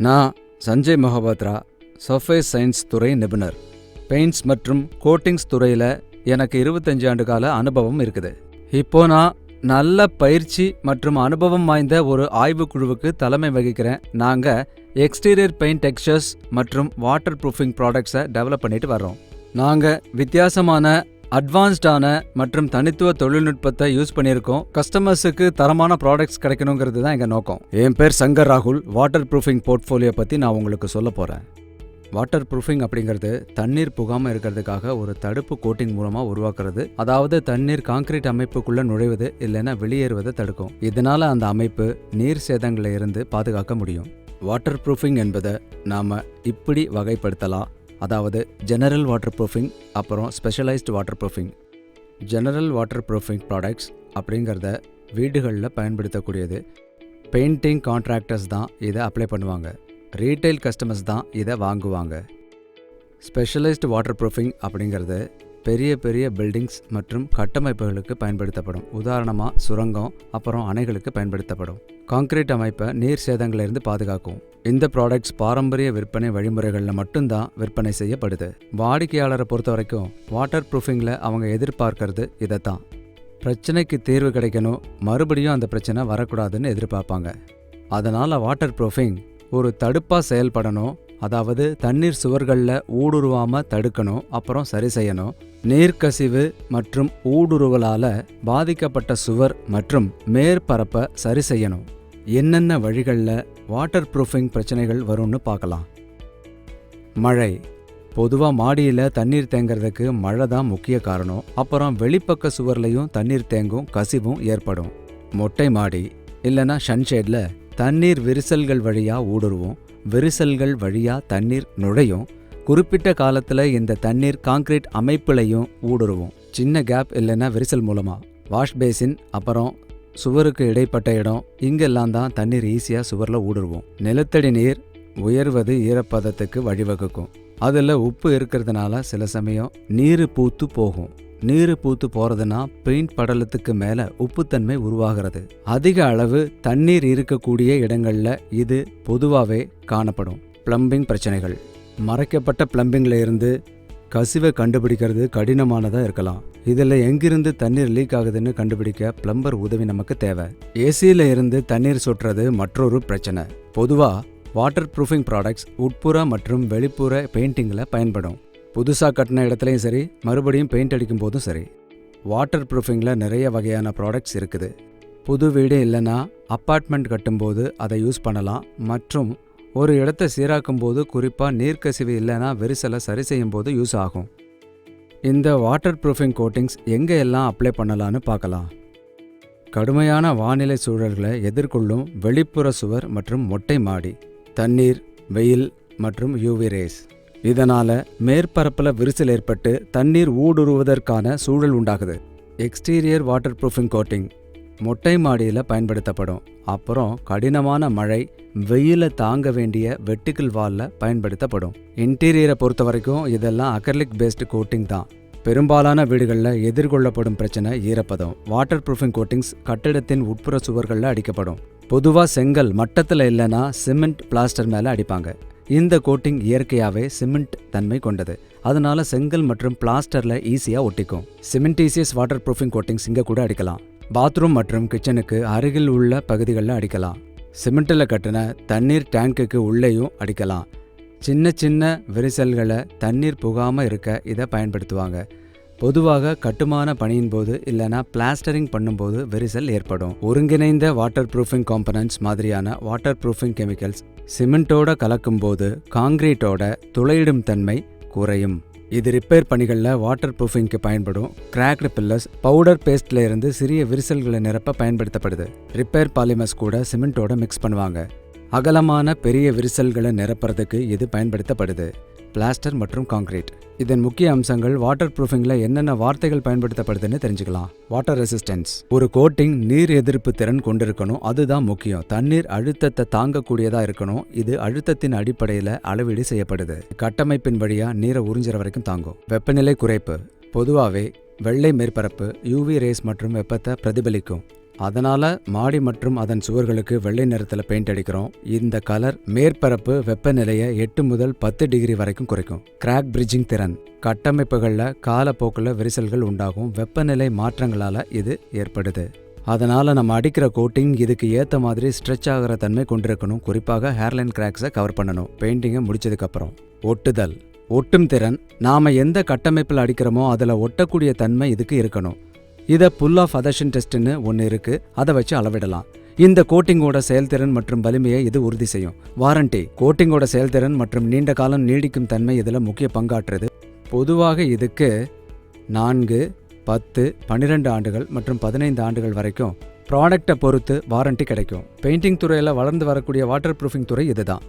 நான் Sanjay Mohapatra, surface science துறை நிபுணர். பெயிண்ட்ஸ் மற்றும் கோட்டிங்ஸ் துறையில் எனக்கு 25 ஆண்டு கால அனுபவம் இருக்குது. இப்போ நான் நல்ல பயிற்சி மற்றும் அனுபவம் வாய்ந்த ஒரு ஆய்வுக்குழுவுக்கு தலைமை வகிக்கிறேன். நாங்கள் எக்ஸ்டீரியர் பெயிண்ட் டெக்ஸ்சர்ஸ் மற்றும் வாட்டர் ப்ரூஃபிங் ப்ராடக்ட்ஸை டெவலப் பண்ணிட்டு வர்றோம். நாங்கள் வித்தியாசமான அட்வான்ஸ்டான மற்றும் தனித்துவ தொழில்நுட்பத்தை யூஸ் பண்ணியிருக்கோம். கஸ்டமர்ஸுக்கு தரமான ப்ராடக்ட்ஸ் கிடைக்கணுங்கிறது தான் எங்கள் நோக்கம். என் பேர் சங்கர் ராகுல். வாட்டர் ப்ரூஃபிங் போர்ட்ஃபோலியோ பற்றி நான் உங்களுக்கு சொல்ல போகிறேன். வாட்டர் ப்ரூஃபிங் அப்படிங்கிறது தண்ணீர் புகாமல் இருக்கிறதுக்காக ஒரு தடுப்பு கோட்டிங் மூலமாக உருவாக்குறது. அதாவது தண்ணீர் கான்கிரீட் அமைப்புக்குள்ளே நுழைவது இல்லைன்னா வெளியேறுவதை தடுக்கும். இதனால் அந்த அமைப்பு நீர் சேதங்களில் இருந்து பாதுகாக்க முடியும். வாட்டர் ப்ரூஃபிங் என்பதை நாம் இப்படி வகைப்படுத்தலாம். அதாவது ஜெனரல் வாட்டர் ப்ரூஃபிங், அப்புறம் specialised water proofing. General water proofing products அப்படிங்கிறத வீடுகளில் பயன்படுத்தக்கூடியது. பெயிண்டிங் கான்ட்ராக்டர்ஸ் தான் இதை அப்ளை பண்ணுவாங்க. ரீட்டைல் கஸ்டமர்ஸ் தான் இதை வாங்குவாங்க. ஸ்பெஷலைஸ்டு வாட்டர் ப்ரூஃபிங் அப்படிங்கிறது பெரிய பெரிய பில்டிங்ஸ் மற்றும் கட்டமைப்புகளுக்கு பயன்படுத்தப்படும். உதாரணமாக சுரங்கம், அப்புறம் அணைகளுக்கு பயன்படுத்தப்படும். கான்கிரீட் அமைப்பை நீர் சேதங்களிலிருந்து பாதுகாக்கும். இந்த ப்ராடக்ட்ஸ் பாரம்பரிய விற்பனை வழிமுறைகளில் மட்டும்தான் விற்பனை செய்யப்படுது. வாடிக்கையாளரை பொறுத்த வரைக்கும் வாட்டர் ப்ரூஃபிங்கில் அவங்க எதிர்பார்க்கறது இதைத்தான். பிரச்சனைக்கு தீர்வு கிடைக்கணும், மறுபடியும் அந்த பிரச்சனை வரக்கூடாதுன்னு எதிர்பார்ப்பாங்க. அதனால் வாட்டர் ப்ரூஃபிங் ஒரு தடுப்பாக செயல்படணும். அதாவது தண்ணீர் சுவர்களில் ஊடுருவாமல் தடுக்கணும், அப்புறம் சரி செய்யணும். நீர்க்கசிவு மற்றும் ஊடுருவலால் பாதிக்கப்பட்ட சுவர் மற்றும் மேற்பரப்பை சரி செய்யணும். என்னென்ன வழிகளில் வாட்டர் ப்ரூஃபிங் பிரச்சனைகள் வரும்னு பார்க்கலாம். மழை. பொதுவாக மாடியில் தண்ணீர் தேங்கிறதுக்கு மழை தான் முக்கிய காரணம். அப்புறம் வெளிப்பக்க சுவர்லையும் தண்ணீர் தேங்கும், கசிவும் ஏற்படும். மொட்டை மாடி இல்லைன்னா சன்ஷேடில் தண்ணீர் விரிசல்கள் வழியாக ஊடுருவும். விரிசல்கள் வழியாக தண்ணீர் நுழையும். குறிப்பிட்ட காலத்தில் இந்த தண்ணீர் கான்கிரீட் அமைப்புலையும் ஊடுருவும். சின்ன கேப் இல்லைன்னா விரிசல் மூலமாக. வாஷ் பேசின், அப்புறம் சுவருக்கு இடைப்பட்ட இடம், இங்கெல்லாம் தான் தண்ணீர் ஈஸியாக சுவரில் ஊடுருவும். நிலத்தடி நீர் உயர்வது ஈரப்பதத்துக்கு வழிவகுக்கும். அதில் உப்பு இருக்கிறதுனால சில சமயம் நீர் பூத்து போகும். நீர் பூத்து போகிறதுனா பெயிண்ட் படலத்துக்கு மேலே உப்புத்தன்மை உருவாகிறது. அதிக அளவு தண்ணீர் இருக்கக்கூடிய இடங்களில் இது பொதுவாகவே காணப்படும். பிளம்பிங் பிரச்சனைகள். மறைக்கப்பட்ட பிளம்பிங்கில் இருந்து கசிவை கண்டுபிடிக்கிறது கடினமானதாக இருக்கலாம். இதில் எங்கிருந்து தண்ணீர் லீக் ஆகுதுன்னு கண்டுபிடிக்க பிளம்பர் உதவி நமக்கு தேவை. ஏசியில் இருந்து தண்ணீர் சொட்டுறது மற்றொரு பிரச்சனை. பொதுவாக வாட்டர் ப்ரூஃபிங் ப்ராடக்ட்ஸ் உட்புற மற்றும் வெளிப்புற பெயிண்டிங்கில் பயன்படும். புதுசாக கட்டின இடத்துலையும் சரி, மறுபடியும் பெயிண்ட் அடிக்கும் போதும் சரி. வாட்டர் ப்ரூஃபிங்கில் நிறைய வகையான ப்ராடக்ட்ஸ் இருக்குது. புது வீடு இல்லைன்னா அப்பார்ட்மெண்ட் கட்டும்போது அதை யூஸ் பண்ணலாம். மற்றும் ஒரு இடத்தை சீராக்கும் போது, குறிப்பாக நீர்க்கசிவு இல்லைன்னா விரிசலை சரி செய்யும் போது யூஸ் ஆகும். இந்த வாட்டர் ப்ரூஃபிங் கோட்டிங்ஸ் எங்கே எல்லாம் அப்ளை பண்ணலான்னு பார்க்கலாம். கடுமையான வானிலை சூழல்களை எதிர்கொள்ளும் வெளிப்புற சுவர் மற்றும் மொட்டை மாடி. தண்ணீர், வெயில் மற்றும் யூவி ரேஸ். இதனால் மேற்பரப்பில் விரிசல் ஏற்பட்டு தண்ணீர் ஊடுருவதற்கான சூழல் உண்டாகுது. எக்ஸ்டீரியர் வாட்டர் ப்ரூஃபிங் கோட்டிங் மொட்டை மாடியில் பயன்படுத்தப்படும். அப்புறம் கடினமான மழை, வெயிலை தாங்க வேண்டிய வெர்டிகல் வாலில் பயன்படுத்தப்படும். இன்டீரியரை பொறுத்த வரைக்கும் இதெல்லாம் அக்ரிலிக் பேஸ்டு கோட்டிங் தான். பெரும்பாலான வீடுகளில் எதிர்கொள்ளப்படும் பிரச்சனை ஈரப்பதம். வாட்டர் ப்ரூஃபிங் கோட்டிங்ஸ் கட்டிடத்தின் உட்புற சுவர்களில் அடிக்கப்படும். பொதுவாக செங்கல் மட்டத்தில் இல்லைன்னா சிமெண்ட் பிளாஸ்டர் மேலே அடிப்பாங்க. இந்த கோட்டிங் இயற்கையாகவே சிமெண்ட் தன்மை கொண்டது. அதனால செங்கல் மற்றும் பிளாஸ்டரில் ஈஸியாக ஒட்டிக்கும். சிமெண்டீசியஸ் வாட்டர் ப்ரூஃபிங் கோட்டிங்ஸ் இங்கே கூட அடிக்கலாம். பாத்ரூம் மற்றும் கிச்சனுக்கு அருகில் உள்ள பகுதிகளில் அடிக்கலாம். சிமெண்ட்டில் கட்டின தண்ணீர் டேங்குக்கு உள்ளேயும் அடிக்கலாம். சின்ன சின்ன விரிசல்களை தண்ணீர் புகாமல் இருக்க இதை பயன்படுத்துவாங்க. பொதுவாக கட்டுமான பணியின் போது இல்லைனா பிளாஸ்டரிங் பண்ணும்போது விரிசல் ஏற்படும். ஒருங்கிணைந்த வாட்டர் ப்ரூஃபிங் காம்பனன்ட்ஸ் மாதிரியான வாட்டர் ப்ரூஃபிங் கெமிக்கல்ஸ் சிமெண்டோட கலக்கும்போது காங்கிரீட்டோட துளையிடும் தன்மை குறையும். இது ரிப்பேர் பணிகளில் வாட்டர் ப்ரூஃபிங்க்கு பயன்படும். கிராக்டு பில்லர்ஸ், பவுடர் பேஸ்ட்ல இருந்து சிறிய விரிசல்களை நிரப்ப பயன்படுத்தப்படுது. ரிப்பேர் பாலிமர்ஸ் கூட சிமெண்டோட மிக்ஸ் பண்ணுவாங்க. அகலமான பெரிய விரிசல்களை நிரப்புறதுக்கு இது பயன்படுத்தப்படுது. பிளாஸ்டர் மற்றும் கான்கிரீட். இதன் முக்கிய அம்சங்கள். வாட்டர் ப்ரூஃபிங்கில் என்னென்ன வார்த்தைகள் பயன்படுத்தப்படுதுன்னு தெரிஞ்சுக்கலாம். Water resistance. ஒரு கோட்டிங் நீர் எதிர்ப்பு திறன் கொண்டிருக்கணும், அதுதான் முக்கியம். தண்ணீர் அழுத்தத்தை தாங்கக்கூடியதாக இருக்கணும். இது அழுத்தத்தின் அடிப்படையில் அளவீடு செய்யப்படுது. கட்டமைப்பின் வழியாக நீரை உறிஞ்சிற வரைக்கும் தாங்கும். வெப்பநிலை குறைப்பு. பொதுவாகவே வெள்ளை மேற்பரப்பு யூவி ரேஸ் மற்றும் வெப்பத்தை பிரதிபலிக்கும். அதனால மாடி மற்றும் அதன் சுவர்களுக்கு வெள்ளை நிறத்தில் பெயிண்ட் அடிக்கிறோம். இந்த கலர் மேற்பரப்பு வெப்பநிலையை 8 முதல் 10 டிகிரி வரைக்கும் குறைக்கும். கிராக் பிரிட்ஜிங் திறன். கட்டமைப்புகளில் காலப்போக்கில் விரிசல்கள் உண்டாகும். வெப்பநிலை மாற்றங்களால் இது ஏற்படுது. அதனால் நம்ம அடிக்கிற கோட்டிங் இதுக்கு ஏற்ற மாதிரி ஸ்ட்ரெச் ஆகிற தன்மை கொண்டிருக்கணும். குறிப்பாக ஹேர்லைன் கிராக்ஸை கவர் பண்ணணும் பெயிண்டிங்கை முடிச்சதுக்கப்புறம். ஒட்டுதல். ஒட்டும் திறன். நாம் எந்த கட்டமைப்பில் அடிக்கிறோமோ அதில் ஒட்டக்கூடிய தன்மை இதுக்கு இருக்கணும். இதை புல் ஆஃப் அதர்ஷன் டெஸ்ட்னு ஒன்று இருக்குது, அதை வச்சு அளவிடலாம். இந்த கோட்டிங்கோட செயல்திறன் மற்றும் வலிமையை இது உறுதி செய்யும். வாரண்டி. கோட்டிங்கோட செயல்திறன் மற்றும் நீண்ட காலம் நீடிக்கும் தன்மை இதில் முக்கிய பங்காற்றுது. பொதுவாக இதுக்கு 4, 10, 12 ஆண்டுகள் மற்றும் 15 ஆண்டுகள் வரைக்கும் ப்ராடக்டை பொறுத்து வாரண்டி கிடைக்கும். பெயிண்டிங் துறையில் வளர்ந்து வரக்கூடிய வாட்டர் ப்ரூஃபிங் துறை இதுதான்.